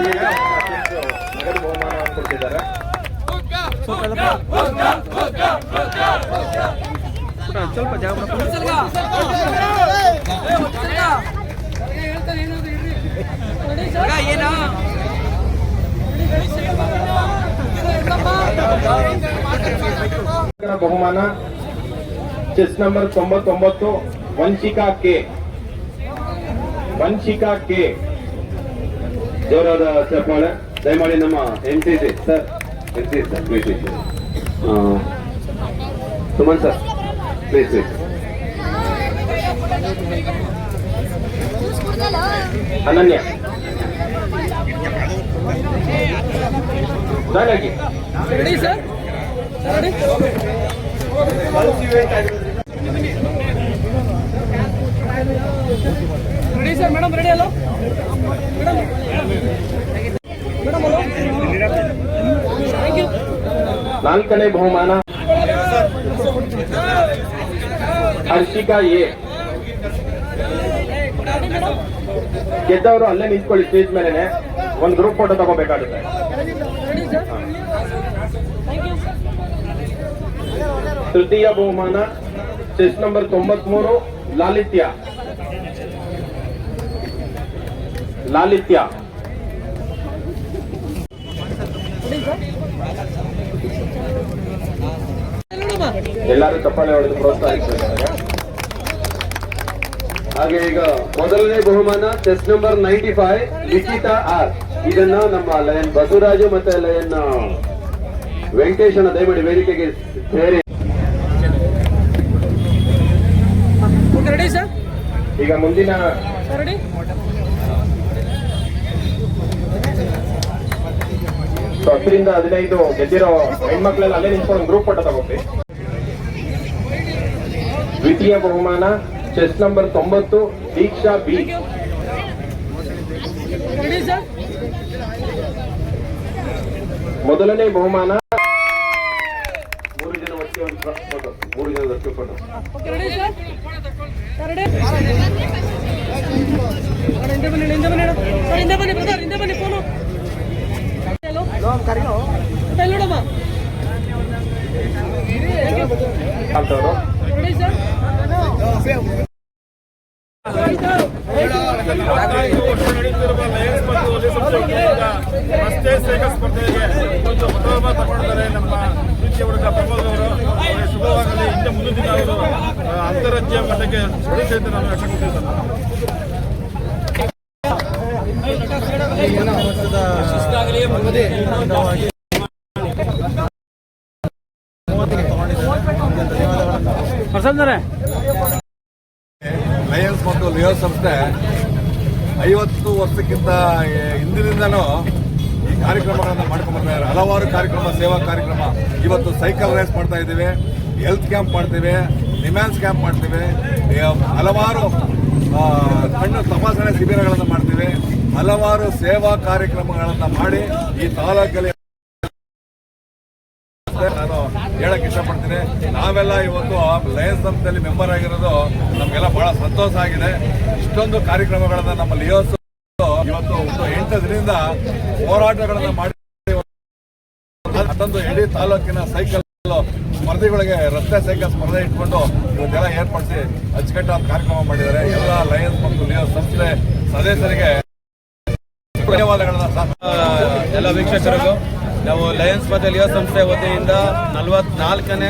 ನಗದು ಬಹುಮಾನ ಕೊಡ್ತಿದ್ದಾರೆ. ಸ್ವಲ್ಪ ಜಾಗ ಬಹುಮಾನ ಚೆಸ್ ನಂಬರ್ 99 ವಂಶಿಕಾ ಕೆ. ಜೋರಾದ ಚಪ್ಪಾಳೆ ದಯಮಾಡಿ ನಮ್ಮ MCC sir. Please Suman sir please. Ananya ready sir. Ready sir. Madam ready ಅಲ್ಲ ಮೇಡಮ್? ಮೇಡಮ್ ಅಲ್ಲ. Thank you. 4ನೇ ಬಹುಮಾನ ಹರ್ಷಿಕಾ ಎ. ಗೆದ್ದವರು ಅಲ್ಲೇ ನಿಂತ್ಕೊಳ್ಳಿ, ಸ್ಟೇಜ್ ಮೇಲೆ ಒಂದು ಗ್ರೂಪ್ ಫೋಟೋ ತಗೋಬೇಕಾಗುತ್ತೆ. ತೃತೀಯ ಬಹುಮಾನ ಚೆಸ್ ನಂಬರ್ 93 ಲಾಲಿತ್ಯ. ಎಲ್ಲರೂ ಚಪ್ಪಾಳೆ ಹೊಡೆದು ಪ್ರೋತ್ಸಾಹಿಸಿದ್ದಾರೆ. ಹಾಗೆ ಈಗ ಮೊದಲನೇ ಬಹುಮಾನ ಚೆಸ್ ನಂಬರ್ 95 ಲಿಖಿತಾ ಆರ್. ಇದನ್ನ ನಮ್ಮ ಲಯನ್ ಬಸವರಾಜು ಮತ್ತೆ ಲಯನ್ ವೆಂಕಟೇಶನ ದಯಮಾಡಿ ವೇದಿಕೆಗೆ ಸೇರಿ. ಈಗ ಮುಂದಿನ 10 ರಿಂದ 15 ಗೆದ್ದಿರೋ ಹೆಣ್ಮಕ್ಳೆಲ್ಲ ಅಲ್ಲೇ ನಿಂತ್ಕೊಂಡು ಗ್ರೂಪ್ ಫೋಟೋ ತಗೋತೀವಿ. ದ್ವಿತೀಯ ಬಹುಮಾನ ಚೆಸ್ ನಂಬರ್ 90 ದೀಕ್ಷಾ ಬಿ. ಮೊದಲನೇ ಬಹುಮಾನ 3 ಜನ ಒಟ್ಟಿಗೆ ಒಂದು ಫೋಟೋ, 3 ಜನದಷ್ಟು ಫೋಟೋ. ರಸ್ತೆ ಸೈಕಲ್ ಸ್ಪರ್ಧೆಗೆ ಒಂದು ಉಪಯೋಗ ತಗೊಂಡಿದ್ದಾರೆ ನಮ್ಮ ಪ್ರೀತಿಯ ಹುಡುಗ ಪ್ರಮೋದ್ ಅವರು. ಅವರಿಗೆ ಶುಭವಾಗಲಿ. ಇನ್ನು ಮುಂದಿನ ದಿನ ಅವರು ಅಂತಾರಾಜ್ಯ ಮಟ್ಟಕ್ಕೆ ಹೊಡಿಸಿ ಅಂತ ನಾನು ಆಶಿಸುತ್ತೇನೆ. ಲಯನ್ಸ್ ಮತ್ತು ಲಿಯೋ ಸಂಸ್ಥೆ 50 ವರ್ಷಕ್ಕಿಂತ ಹಿಂದಿನಿಂದಲೂ ಈ ಕಾರ್ಯಕ್ರಮಗಳನ್ನು ಮಾಡ್ಕೊಂಡ್ಬರ್ತಾರೆ. ಹಲವಾರು ಕಾರ್ಯಕ್ರಮ, ಸೇವಾ ಕಾರ್ಯಕ್ರಮ. ಇವತ್ತು ಸೈಕಲ್ ರೇಸ್ ಮಾಡ್ತಾ ಇದ್ದೀವಿ, ಹೆಲ್ತ್ ಕ್ಯಾಂಪ್ ಮಾಡ್ತೀವಿ, ನಿಮ್ಯಾನ್ಸ್ ಕ್ಯಾಂಪ್ ಮಾಡ್ತೀವಿ, ಹಲವಾರು ಕಣ್ಣು ತಪಾಸಣೆ ಶಿಬಿರಗಳನ್ನು ಮಾಡ್ತೀವಿ, ಹಲವಾರು ಸೇವಾ ಕಾರ್ಯಕ್ರಮಗಳನ್ನು ಮಾಡಿ ಈ ತಾಲೂಕಲ್ಲಿ ನಾನು ಹೇಳಕ್ ಇಷ್ಟಪಡ್ತೀನಿ. ನಾವೆಲ್ಲ ಇವತ್ತು ಲಯನ್ಸ್ ಸಂಸ್ಥೆಯಲ್ಲಿ ಮೆಂಬರ್ ಆಗಿರೋದು ನಮಗೆಲ್ಲ ಬಹಳ ಸಂತೋಷ ಆಗಿದೆ. ಇಷ್ಟೊಂದು ಕಾರ್ಯಕ್ರಮಗಳನ್ನ ನಮ್ಮ ಲಿಯೋಸ್ ಇವತ್ತು 8 ದಿನದಿಂದ ಹೋರಾಟಗಳನ್ನ ಮಾಡಿ ಮತ್ತೊಂದು ಇಡೀ ತಾಲೂಕಿನ ಸೈಕಲ್ ಸ್ಪರ್ಧೆಗಳಿಗೆ ರಸ್ತೆ ಸೈಕಲ್ ಸ್ಪರ್ಧೆ ಇಟ್ಕೊಂಡು ಇವತ್ತೆಲ್ಲ ಏರ್ಪಡಿಸಿ ಅಚ್ಚುಕಟ್ಟಾದ ಕಾರ್ಯಕ್ರಮ ಮಾಡಿದ್ದಾರೆ. ಎಲ್ಲ ಲಯನ್ಸ್ ಮತ್ತು ಲಿಯೋಸ್ ಸಂಸ್ಥೆ ಸದಸ್ಯರಿಗೆ ಧನ್ಯವಾದಗಳನ್ನ. ಎಲ್ಲ ವೀಕ್ಷಕರಿಗೂ ನಾವು ಲಯನ್ಸ್ ಮತ್ತು ಲಿಯೋ ಸಂಸ್ಥೆ ವತಿಯಿಂದ 44ನೇ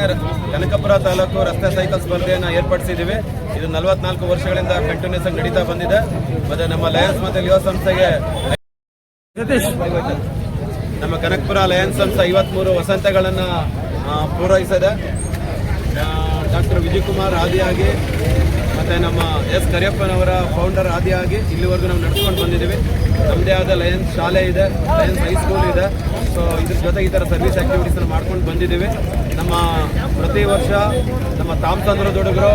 ಕನಕಪುರ ತಾಲೂಕು ರಸ್ತೆ ಸೈಕಲ್ ಸ್ಪರ್ಧೆಯನ್ನು ಏರ್ಪಡಿಸಿದ್ದೀವಿ. ಇದು 44 ವರ್ಷಗಳಿಂದ ಕಂಟಿನ್ಯೂಸ್ ಆಗಿ ನಡೀತಾ ಬಂದಿದೆ. ಮತ್ತು ನಮ್ಮ ಲಯನ್ಸ್ ಮತ್ತು ಲಿಯೋ ಸಂಸ್ಥೆಗೆ ನಮ್ಮ ಕನಕಪುರ ಲಯನ್ಸ್ ಸಂಸ್ಥೆ 53 ವಸಂತಗಳನ್ನು ಪೂರೈಸಿದೆ. ಡಾಕ್ಟರ್ ವಿಜಯಕುಮಾರ್ ಆದಿಯಾಗಿ ಮತ್ತು ನಮ್ಮ ಎಸ್ ಕರಿಯಪ್ಪನವರ ಫೌಂಡರ್ ಆದಿಯಾಗಿ ಇಲ್ಲಿವರೆಗೂ ನಾವು ನಡೆಸ್ಕೊಂಡು ಬಂದಿದ್ದೀವಿ. ನಮ್ಮದೇ ಆದ ಲಯನ್ಸ್ ಶಾಲೆ ಇದೆ, ಲಯನ್ಸ್ ಹೈಸ್ಕೂಲ್ ಇದೆ. ಸೊ ಇದ್ರ ಜೊತೆ ಈ ಥರ ಸರ್ವಿಸ್ ಆ್ಯಕ್ಟಿವಿಟೀಸನ್ನು ಮಾಡ್ಕೊಂಡು ಬಂದಿದ್ದೀವಿ. ನಮ್ಮ ಪ್ರತಿ ವರ್ಷ ನಮ್ಮ ತಾಮಸಂದ್ರದ ಹುಡುಗರು,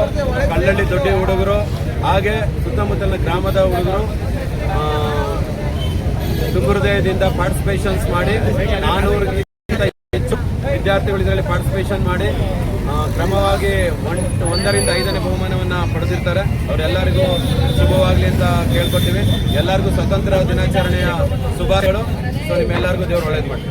ಕಳ್ಳಳ್ಳಿ ದೊಡ್ಡ ಹುಡುಗರು, ಹಾಗೆ ಸುತ್ತಮುತ್ತಲಿನ ಗ್ರಾಮದ ಹುಡುಗರು ತುಂಬ ಹೃದಯದಿಂದ ಪಾರ್ಟಿಸಿಪೇಷನ್ಸ್ ಮಾಡಿ 400 ಹೆಚ್ಚು ವಿದ್ಯಾರ್ಥಿಗಳು ಇದರಲ್ಲಿ ಪಾರ್ಟಿಸಿಪೇಷನ್ ಮಾಡಿ ಕ್ರಮವಾಗಿ 1ರಿಂದ 5ನೇ ಬಹುಮಾನವನ್ನು ಪಡೆದಿರ್ತಾರೆ. ಅವರೆಲ್ಲರಿಗೂ ಶುಭವಾಗಲಿ ಅಂತ ಕೇಳ್ಕೊತೀವಿ. ಎಲ್ಲರಿಗೂ ಸ್ವತಂತ್ರ ದಿನಾಚರಣೆಯ ಶುಭಾಶಯಗಳು. ಸೊ ನಿಮ್ಮೆಲ್ಲರಿಗೂ ದೇವರು ಒಳ್ಳೇದು ಮಾಡಿ.